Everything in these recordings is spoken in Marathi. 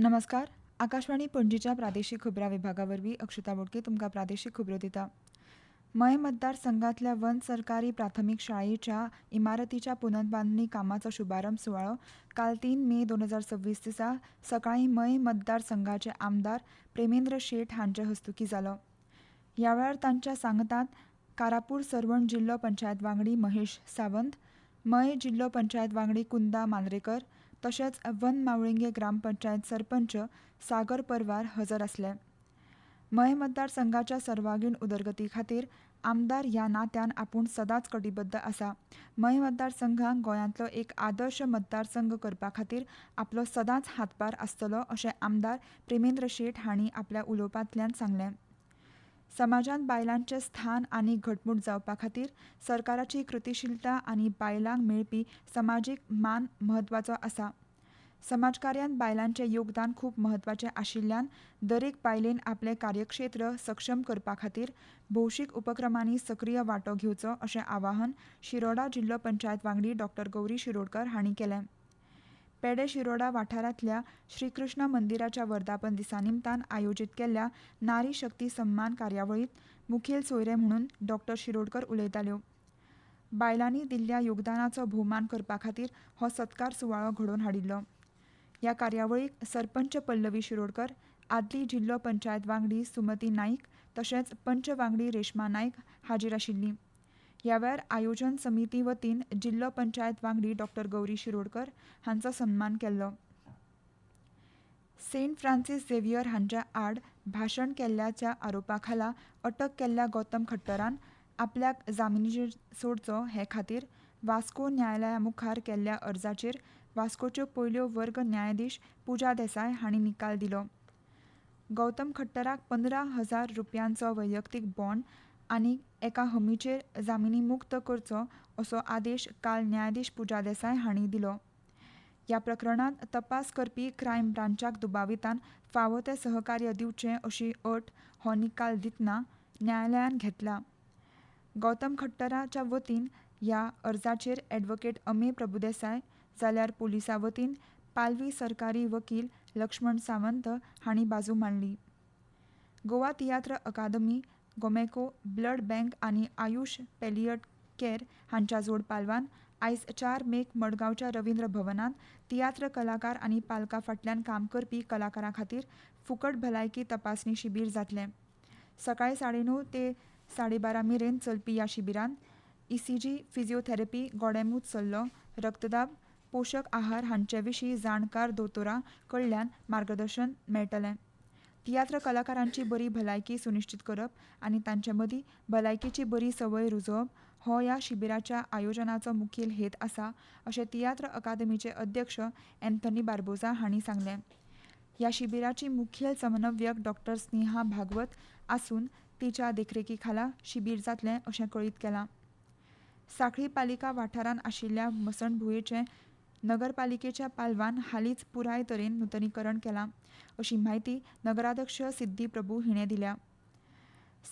नमस्कार. आकाशवाणी पणजीच्या प्रादेशीक खबरां विभागावरवीं अक्षता बोडके तुमकां प्रादेशीक खबरो दिता. मय मतदारसंघातल्या वन सरकारी प्राथमीक शाळेच्या इमारतीच्या पुनर्बांधणी कामाचो शुभारंभ सुवाळो काल 3 मे 2026 दिसा सकाळीं मय मतदारसंघाचे आमदार प्रेमेंद्र शेट हांचे हस्तुकीं जालो. ह्या वेळार तांच्या सांगतान कारापूर सरवण जिल्लो पंचायत वांगडी महेश सावंत, मय जिल्लो पंचायत वांगडी कुंदा मांद्रेकर तशेंच वन मावळिंगे ग्रामपंचायत सरपंच सागर परवार हजर आसले. मय मतदारसंघाच्या सर्वांगीण उदरगती खातीर आमदार ह्या नात्यान आपूण सदांच कटिबद्ध आसा. मय मतदारसंघाक गोंयांतलो एक आदर्श मतदारसंघ करपा खातीर आपलो सदांच हातभार आसतलो अशें आमदार प्रेमेंद्र शेट हांणी आपल्या उलोवपांतल्यान सांगलें. समाजांत बायलांचें स्थान आनी घटमूट जावपा खातीर सरकाराची कृतीशीलता आनी बायलांक मेळपी समाजीक मान म्हत्वाचो आसा. समाजकार्यांत बायलांचें योगदान खूब म्हत्वाचें आशिल्ल्यान दरेक बायलेन आपलें कार्यक्षेत्र सक्षम करपा खातीर भौशीक उपक्रमांनी सक्रीय वांटो घेवचो अशें आवाहन शिरोडा जिल्लो पंचायत वांगडी डॉ. गौरी शिरोडकर हांणी केलें. पेडे शिरोडा वाठारांतल्या श्रीकृष्ण मंदिराच्या वर्धापन दिसा निमतान आयोजीत केल्ल्या नारी शक्ती सन्मान कार्यावळींत मुखेल सोयरे म्हणून डॉ. शिरोडकर उलयताल्यो. बायलांनी दिल्ल्या योगदानाचो भोवमान करपा खातीर हो सत्कार सुवाळो घडोवन हाडिल्लो. ह्या कार्यावळीक सरपंच पल्लवी शिरोडकर, आदली जिल्लो पंचायत वांगडी सुमती नाईक तशेंच पंच वांगडी रेश्मा नायक हाजीर आशिल्लीं. ह्या वेळार आयोजन समिती वतीन जिल्लो पंचायत वांगडी डॉ. गौरी शिरोडकर हांचो सन्मान केल्लो. सेंट फ्रांसीस झेवियर हांच्या आड भाशण केल्ल्याच्या आरोपा खाला अटक केल्ल्या गौतम खट्टरान आपल्याक जामिनाचेर सोडचो हे खातीर वास्को न्यायालया मुखार केल्ल्या अर्जाचेर वास्कोच्यो पयल्यो वर्ग न्यायाधीश पुजा देसाय हांणी निकाल दिलो. गौतम खट्टराक 15,000 रुपयांचो वैयक्तीक बॉन्ड आनी एका हमीचेर जामिनी मुक्त करचो असो आदेश काल न्यायाधीश पुजा देसाय हांणी दिलो. ह्या प्रकरणांत तपास करपी क्रायम ब्रांचाक दुबावितान फावो तें सहकार्य दिवचें अशी अट हो निकाल दितना न्यायालयान घेतला. गौतम खट्टराच्या वतीन ह्या अर्जाचेर ॲडव्होकेट अमेय प्रभुदेसाय जाल्यार पुलिसां वतीन पालवी सरकारी वकील लक्ष्मण सावंत हांणी बाजू मांडली. गोवा तियात्र अकादमी, गोमेको, ब्लड बँक आनी आयुष पॅलिएट केअर हांच्या जोड पालवान आयज 4 मेक मडगांवच्या रवींद्र भवनांत तियात्र कलाकार आनी पालकां फाटल्यान काम करपी कलाकारां खातीर फुकट भलायकी तपासणी शिबीर जातलें. सकाळीं 9:30 ते 12:30 मेरेन चलपी ह्या शिबिरांत ECG, फिजिओथेरपी, गोडेंमूत सल्लो, रक्तदाब, पोशक आहार हांचे विशीं जाणकार दोतोरां कडल्यान मार्गदर्शन मेळटलें. तियात्र कलाकारांची बरी भलायकी सुनिश्चित करप आनी तांचे मदीं भलायकेची बरी संवय रुजोवप हो ह्या शिबिराच्या आयोजनाचो मुखेल हेत आसा अशें तियात्र अकादमीचे अध्यक्ष एन्थनी बार्बोजा हांणी सांगलें. ह्या शिबिराची मुखेल समन्वयक डॉ. स्नेहा भागवत आसून तिच्या देखरेखी खाला शिबीर जातलें अशें कळीत केलां. सांखळी पालिका वाठारांत आशिल्ल्या मसणभुंयेचें नगरपालिकेच्या पालवान हालींच पुराय तरेन नूतनीकरण केलां अशी म्हायती नगराध्यक्ष सिद्धी प्रभू हिणें दिल्या.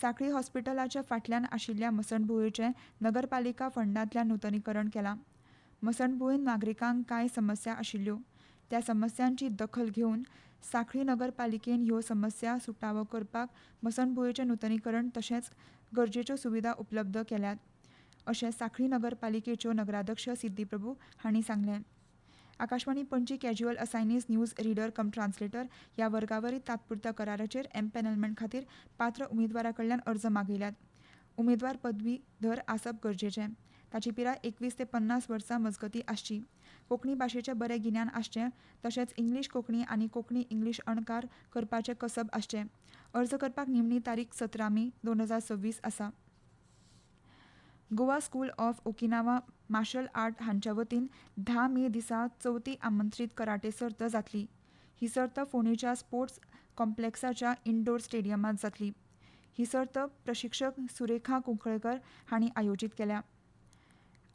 सांखळी हॉस्पिटलाच्या फाटल्यान आशिल्ल्या मसणभुंयेचें नगरपालिका फंडांतल्यान नूतनीकरण केलां. मसणभुंयेंत नागरिकांक कांय समस्या आशिल्ल्यो. त्या समस्यांची दखल घेवन सांखळी नगरपालिकेन ह्यो समस्या सुटावो करपाक मसणभुंयेचें नूतनीकरण तशेंच गरजेच्यो सुविधा उपलब्ध केल्यात अशें सांखळी नगरपालिकेच्यो नगराध्यक्ष सिद्धी प्रभू हांणी सांगलें. Akashvani Panaji casual assignees news reader cum translator ह्या वर्गावरील तात्पुरत्या कराराचेर एम्पॅनलमेंट खातीर पात्र उमेदवारा कडल्यान अर्ज मागयल्यात. उमेदवार पदवीधर आसप गरजेचें. ताची पिराय 21 ते 50 वर्सां मजगतीं आसची. कोंकणी भाशेचें बरें गिन्यान आसचें तशेंच इंग्लीश कोंकणी आनी कोंकणी इंग्लीश अणकार करपाचें कसब आसचें. अर्ज करपाक निमणी तारीख 17 मे 2026 आसा. Goa school of Okinawa martial art हांच्या वतीन 10 मे दिसा 4थी आमंत्रीत कराटे सर्त जातली. ही सर्त फोंडेच्या स्पोर्ट्स कॉम्प्लेक्साच्या इंडोर स्टेडियमांत जातली. ही सर्त प्रशिक्षक सुरेखा कुंकळकर हांणी आयोजीत केल्या.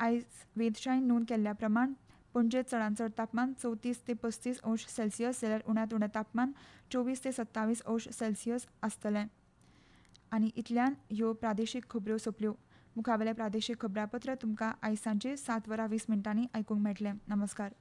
आयज वेधशाळेन नोंद केल्ल्या प्रमाण पणजेंत चडांत चड तापमान 34 ते 35 अंश सेल्सियस जाल्यार उण्यांत उणें तापमान 24 ते 27 अंश सेल्सियस आसतलें. आनी इतल्यान ह्यो प्रादेशीक खबरो सोंपल्यो. मुखावेलें प्रादेशीक खबरापत्र तुमकां आयज सांजे 7:20 आयकूंक मेळटलें. नमस्कार.